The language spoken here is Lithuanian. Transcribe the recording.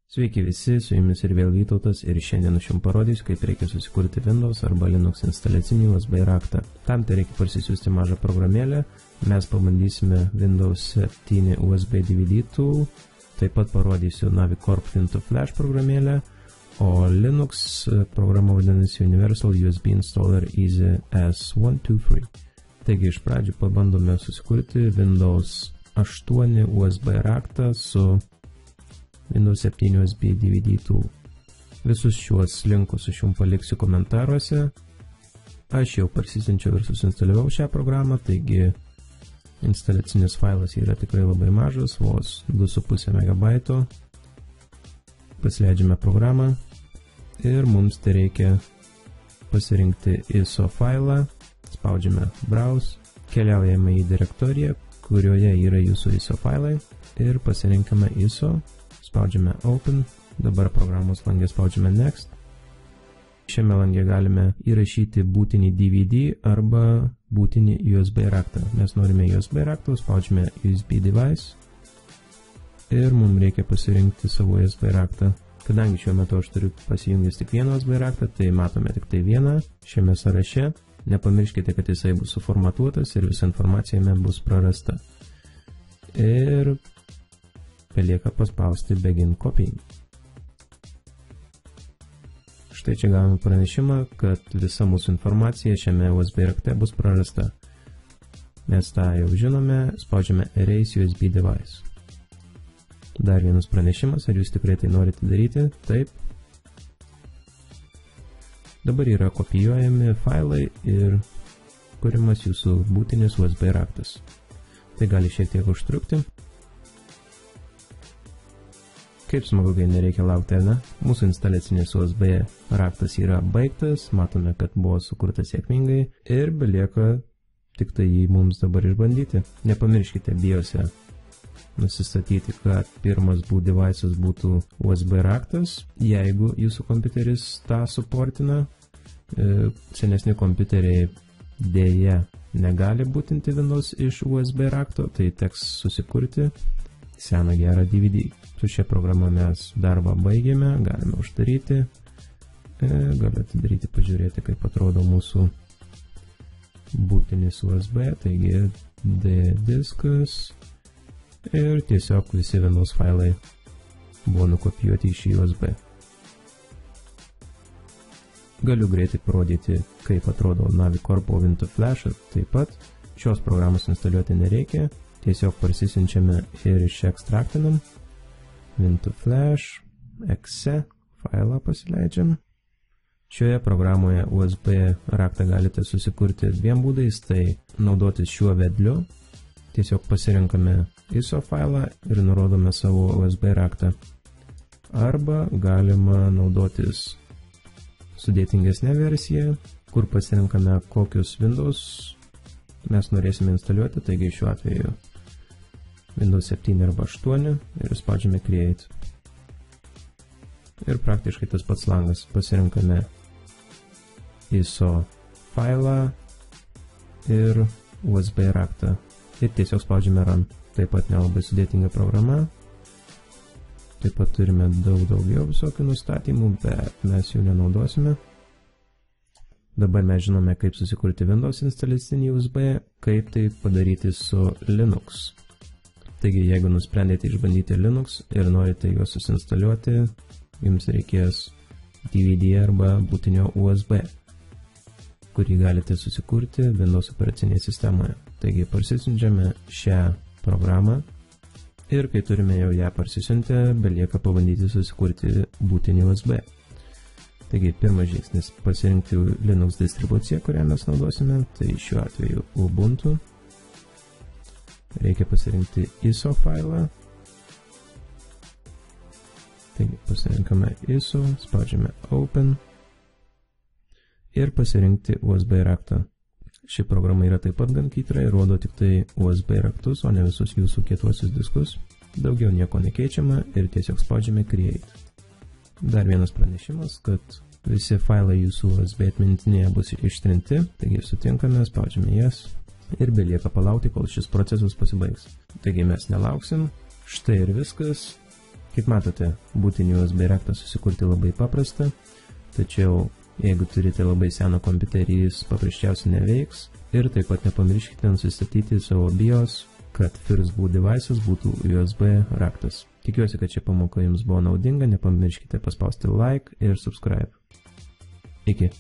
Sveiki visi, su jumis ir vėl Vytautas ir šiandien aš jums parodysiu, kaip reikia susikurti Windows arba Linux instaliacinį USB raktą. Tam tai reikia parsisiųsti mažą programėlę, mes pabandysime Windows 7 USB DVD tool, taip pat parodysiu Navicorp Win2Flash programėlę, o Linux programa vadinasi Universal USB Installer Easy S123. Taigi iš pradžių pabandome susikurti Windows 8 USB raktą su Windows 7 USB DVD tool. Visus šiuos linkus aš jums paliksiu komentaruose. Aš jau parsisinčiau ir susinstaliavau šią programą, taigi instaliacinis failas yra tikrai labai mažas, vos 2,5 MB. Pasileidžiame programą ir mums tai reikia pasirinkti ISO failą, spaudžiame Browse, keliaujame į direktoriją, kurioje yra jūsų ISO failai ir pasirinkame ISO. Spaudžiame Open, dabar programos langė spaudžiame Next. Šiame langė galime įrašyti būtinį DVD arba būtinį USB raktą. Mes norime USB raktą, spaudžiame USB device ir mums reikia pasirinkti savo USB raktą. Kadangi šiuo metu aš turiu pasijungęs tik vieną USB raktą, tai matome tik tai vieną šiame sąraše. Nepamirškite, kad jisai bus suformatuotas ir visa informacija jame bus prarasta. Ir belieka paspausti Begin Copying. Štai čia gavome pranešimą, kad visa mūsų informacija šiame USB rakte bus prarasta. Mes tą jau žinome, spaudžiame Erase USB Device. Dar vienas pranešimas, ar jūs tikrai tai norite daryti? Taip. Dabar yra kopijuojami failai ir kuriamas jūsų būtinis USB raktas. Tai gali šiek tiek užtrukti. Kaip smagu, kai nereikia laukti, ar ne? Mūsų instaliacinis USB raktas yra baigtas, matome, kad buvo sukurtas sėkmingai ir belieka tik tai jį mums dabar išbandyti. Nepamirškite BIOS'e nusistatyti, kad pirmas boot device'as būtų USB raktas, jeigu jūsų kompiuteris tą suportina. Senesni kompiuteriai dėja negali būtinti Windows iš USB rakto, tai teks susikurti seną gerą DVD. Su šia programa mes darbą baigėme, galime uždaryti, galiu atidaryti, pažiūrėti, kaip atrodo mūsų būtinis USB, taigi D diskas ir tiesiog visi Windows failai buvo nukopijuoti iš USB. Galiu greitai parodyti, kaip atrodo Navicorp Win2Flash, taip pat šios programos instaliuoti nereikia, tiesiog parsisiunčiame ir išekstraktinam. Win2Flash, exe failą pasileidžiam. Šioje programoje USB raktą galite susikurti dviem būdais, tai naudotis šiuo vedliu. Tiesiog pasirinkame ISO failą ir nurodome savo USB raktą. Arba galima naudotis sudėtingesnė versija, kur pasirinkame kokius Windows mes norėsime instaliuoti, taigi šiuo atveju Windows 7 arba 8 ir spaudžiame Create. Ir praktiškai tas pats langas. Pasirinkame ISO failą ir USB raktą. Ir tiesiog spaudžiame Run. Taip pat nelabai sudėtinga programa. Taip pat turime daugiau visokių nustatymų, bet mes jų nenaudosime. Dabar mes žinome, kaip susikurti Windows instaliacinį USB, kaip tai padaryti su Linux. Taigi, jeigu nusprendėte išbandyti Linux ir norite juos susinstaliuoti, jums reikės DVD arba būtinio USB, kurį galite susikurti Windows operacinėje sistemoje. Taigi, parsisiunčiame šią programą ir kai turime jau ją parsisiuntę, belieka pabandyti susikurti būtinį USB. Taigi, pirmas žingsnis – pasirinkti Linux distribuciją, kurią mes naudosime, tai šiuo atveju Ubuntu. Reikia pasirinkti ISO failą. Taigi, pasirinkame ISO, spaudžiame Open ir pasirinkti USB raktą. Ši programa yra taip pat gan kytra ir rodo tik tai USB raktus, o ne visus jūsų kietuosius diskus. Daugiau nieko nekeičiama ir tiesiog spaudžiame Create. Dar vienas pranešimas, kad visi failai jūsų USB atmintinėje bus ištrinti, taigi sutinkame, spaudžiame Yes ir belieka palaukti, kol šis procesas pasibaigs. Taigi mes nelauksim, štai ir viskas. Kaip matote, būtinį USB raktą susikurti labai paprasta, tačiau jeigu turite labai seną kompiuterį, jis paprasčiausiai neveiks. Ir taip pat nepamirškite nusistatyti savo BIOS, kad First Boot device'as būtų USB raktas. Tikiuosi, kad ši pamoka jums buvo naudinga, nepamirškite paspausti like ir subscribe. Iki.